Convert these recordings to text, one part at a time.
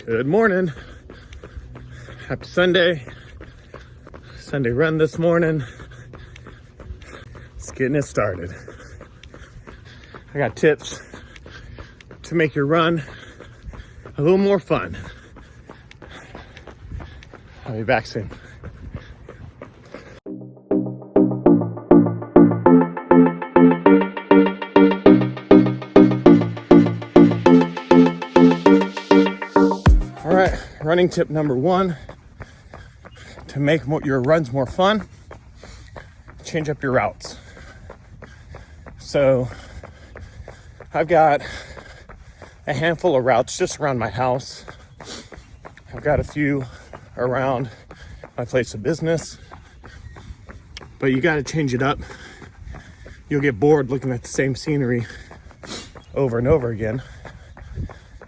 Good morning. Happy Sunday. Sunday run this morning. Just getting it started. I got tips to make your run a little more fun. I'll be back soon. All right, running tip number one to make your runs more fun, change up your routes. So I've got a handful of routes just around my house. I've got a few around my place of business, but you got to change it up. You'll get bored looking at the same scenery over and over again.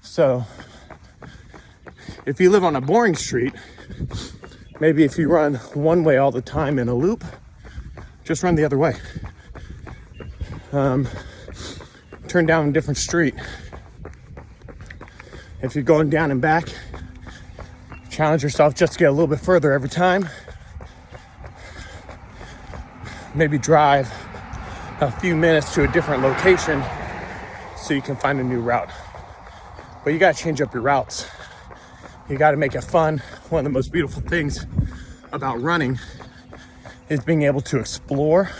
So if you live on a boring street, maybe if you run one way all the time in a loop, just run the other way. Turn down a different street. If you're going down and back, challenge yourself just to get a little bit further every time. Maybe drive a few minutes to a different location so you can find a new route. But you gotta change up your routes. You gotta make it fun. One of the most beautiful things about running is being able to explore.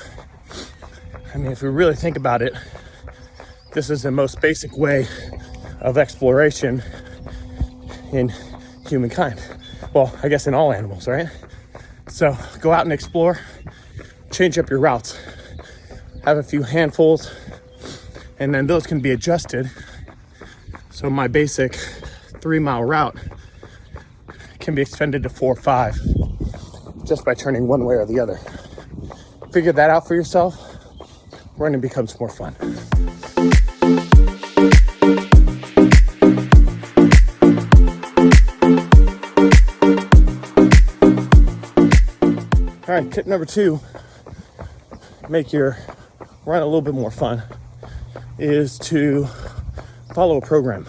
I mean, if we really think about it, this is the most basic way of exploration in humankind. Well, I guess in all animals, right? So go out and explore, change up your routes. Have a few handfuls, and then those can be adjusted. So my basic 3-mile route can be extended to 4 or 5 just by turning one way or the other. Figure that out for yourself. Running becomes more fun. All right, tip number 2, make your run a little bit more fun, is to follow a program.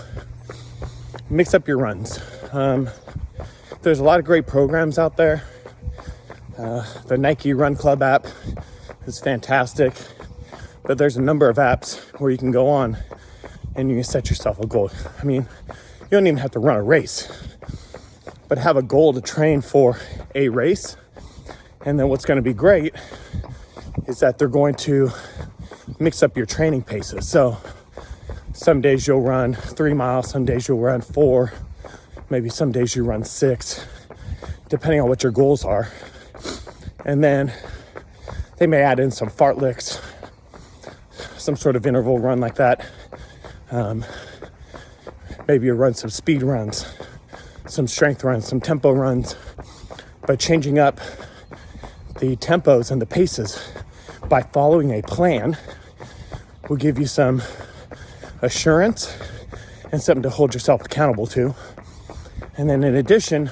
Mix up your runs. There's a lot of great programs out there. The Nike Run Club app is fantastic, but there's a number of apps where you can go on and you can set yourself a goal. I mean, you don't even have to run a race, but have a goal to train for a race. And then what's going to be great is that they're going to mix up your training paces. So some days you'll run 3 miles, some days you'll run 4, maybe some days you run 6, depending on what your goals are. And then they may add in some fartleks, some sort of interval run like that. Maybe you run some speed runs, some strength runs, some tempo runs. But changing up the tempos and the paces by following a plan will give you some assurance and something to hold yourself accountable to. And then in addition,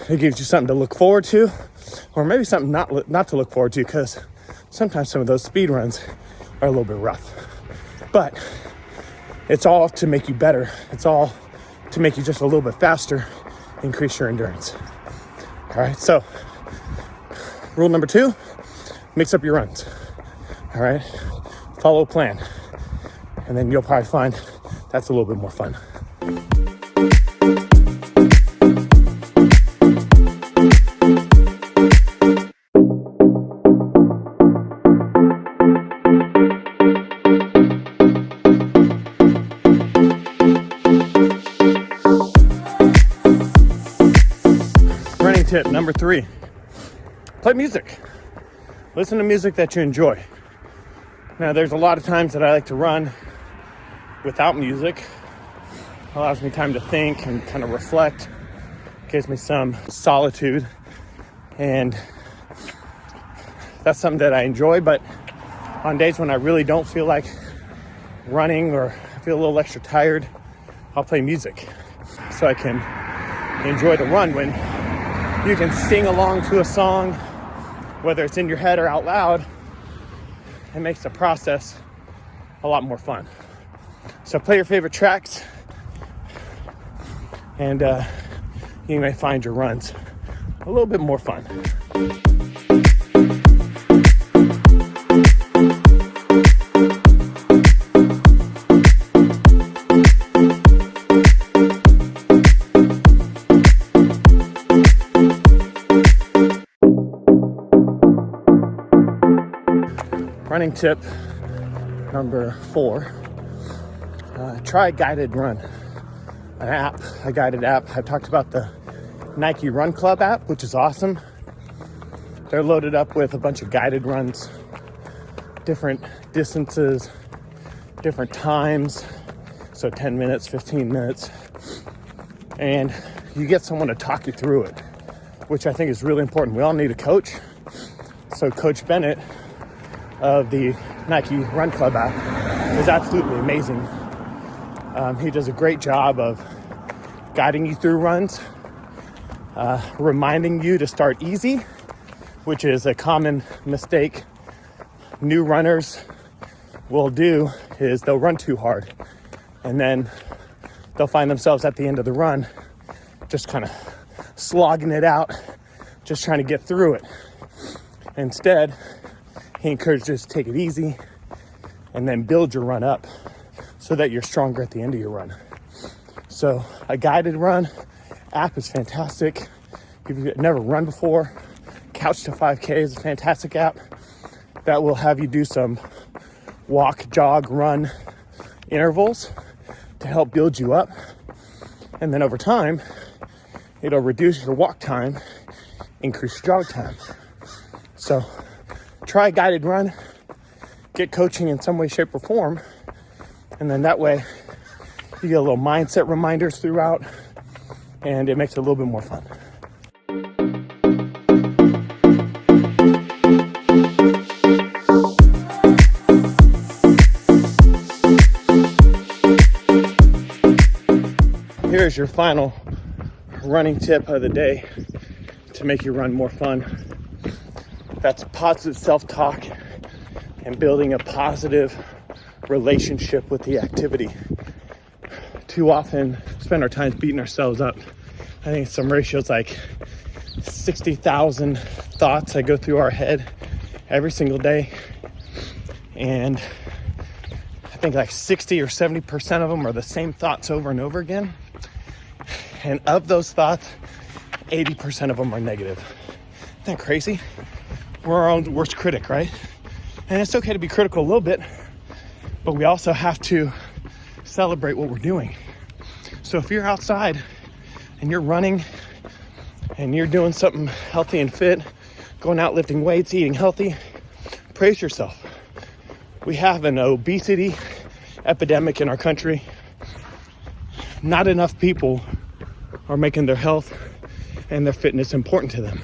it gives you something to look forward to, or maybe something not to look forward to, because sometimes some of those speed runs are a little bit rough. But it's all to make you better. It's all to make you just a little bit faster, increase your endurance. All right, so rule number 2, mix up your runs. All right, follow a plan. And then you'll probably find that's a little bit more fun. Running tip number 3, play music. Listen to music that you enjoy. Now, there's a lot of times that I like to run without music. It allows me time to think and kind of reflect. Gives me some solitude, and that's something that I enjoy. But on days when I really don't feel like running, or I feel a little extra tired, I'll play music so I can enjoy the run. When you can sing along to a song, whether it's in your head or out loud, it makes the process a lot more fun. So play your favorite tracks, and you may find your runs a little bit more fun. Running tip number 4, try a guided run, a guided app. I've talked about the Nike Run Club app, which is awesome. They're loaded up with a bunch of guided runs, different distances, different times, so 10 minutes, 15 minutes, and you get someone to talk you through it, which I think is really important. We all need a coach, so Coach Bennett of the Nike Run Club app is absolutely amazing. He does a great job of guiding you through runs, reminding you to start easy, which is a common mistake new runners will do, is they'll run too hard and then they'll find themselves at the end of the run just kind of slogging it out, just trying to get through it. Instead, he encourages you to take it easy and then build your run up so that you're stronger at the end of your run. So a guided run app is fantastic. If you've never run before, Couch to 5K is a fantastic app that will have you do some walk, jog, run intervals to help build you up. And then over time, it'll reduce your walk time, increase your jog time. So try a guided run, get coaching in some way, shape, or form, and then that way you get a little mindset reminders throughout, and it makes it a little bit more fun. Here's your final running tip of the day to make your run more fun. That's positive self-talk and building a positive relationship with the activity. Too often spend our time beating ourselves up. I think some ratios like 60,000 thoughts that go through our head every single day. And I think like 60 or 70% of them are the same thoughts over and over again. And of those thoughts, 80% of them are negative. Isn't that crazy? We're our own worst critic, right? And it's okay to be critical a little bit, but we also have to celebrate what we're doing. So if you're outside and you're running and you're doing something healthy and fit, going out lifting weights, eating healthy, praise yourself. We have an obesity epidemic in our country. Not enough people are making their health and their fitness important to them.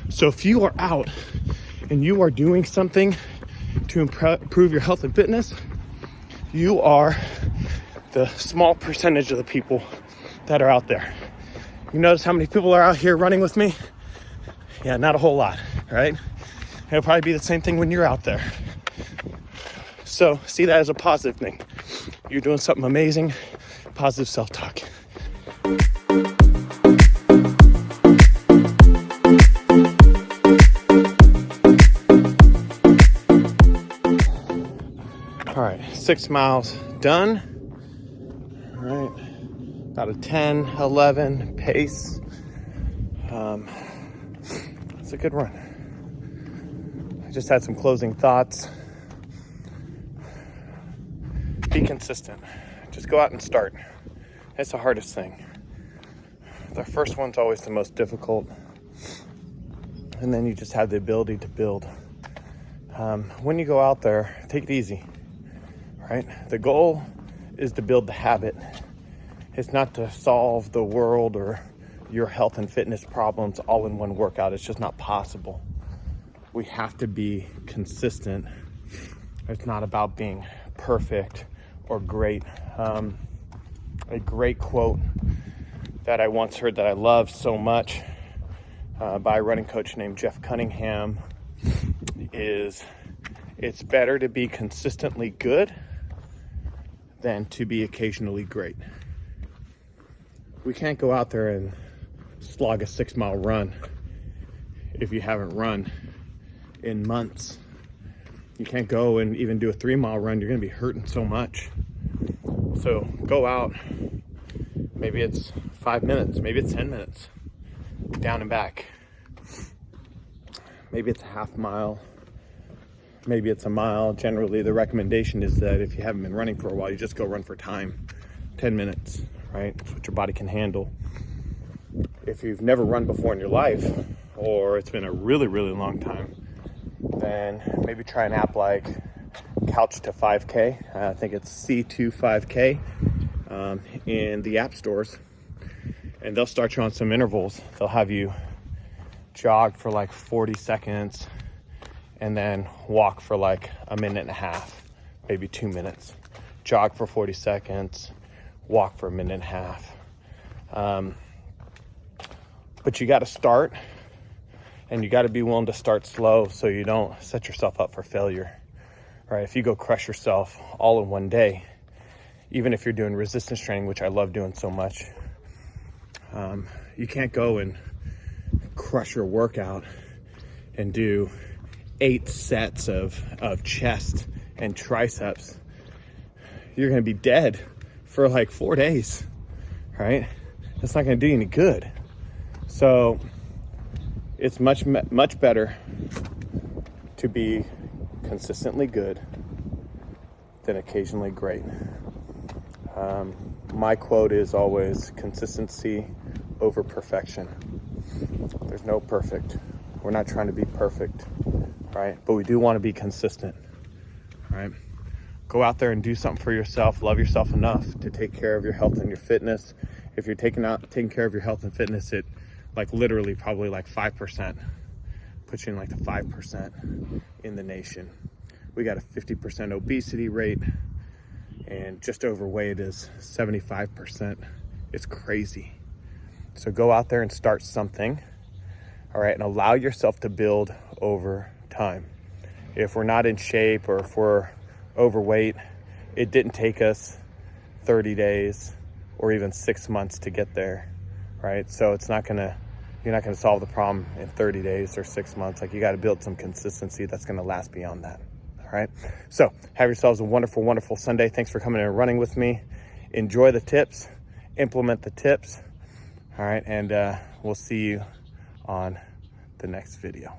So if you are out and you are doing something to improve your health and fitness, you are the small percentage of the people that are out there. You notice how many people are out here running with me? Yeah, not a whole lot, right? It'll probably be the same thing when you're out there. So see that as a positive thing. You're doing something amazing, positive self-talk. All right, 6 miles done. All right, about a 10, 11 pace. It's a good run. I just had some closing thoughts. Be consistent. Just go out and start. It's the hardest thing. The first one's always the most difficult. And then you just have the ability to build. When you go out there, take it easy. Right? The goal is to build the habit. It's not to solve the world or your health and fitness problems all in one workout. It's just not possible. We have to be consistent. It's not about being perfect or great. A great quote that I once heard that I loved so much by a running coach named Jeff Cunningham is, it's better to be consistently good than to be occasionally great. we can't go out there and slog a 6-mile run if you haven't run in months. You can't go and even do a 3-mile run. You're gonna be hurting so much. So go out, maybe it's 5 minutes, maybe it's 10 minutes, down and back. Maybe it's a half mile, maybe it's a mile. Generally, the recommendation is that if you haven't been running for a while, you just go run for time, 10 minutes, right? That's what your body can handle. If you've never run before in your life, or it's been a really, really long time, then maybe try an app like Couch to 5K. I think it's C2 5K in the app stores. And they'll start you on some intervals. They'll have you jog for like 40 seconds and then walk for like a minute and a half, maybe 2 minutes. Jog for 40 seconds, walk for a minute and a half. But you got to start, and you got to be willing to start slow so you don't set yourself up for failure. Right? If you go crush yourself all in one day, even if you're doing resistance training, which I love doing so much, you can't go and crush your workout and do 8 sets of chest and triceps. You're going to be dead for like 4 days, right? That's not going to do you any good. So it's much better to be consistently good than occasionally great. My quote is always consistency over perfection. There's no perfect. We're not trying to be perfect, right? But we do want to be consistent, right? Go out there and do something for yourself. Love yourself enough to take care of your health and your fitness. If you're taking care of your health and fitness, it like literally probably like 5%, puts you in like the 5% in the nation. We got a 50% obesity rate, and just overweight is 75%. It's crazy. So go out there and start something, all right, and allow yourself to build over time. If we're not in shape or if we're overweight, it didn't take us 30 days or even 6 months to get there, right? So you're not gonna solve the problem in 30 days or 6 months. Like, you gotta build some consistency that's gonna last beyond that, all right? So have yourselves a wonderful, wonderful Sunday. Thanks for coming in and running with me. Enjoy the tips, implement the tips, all right? And we'll see you on the next video.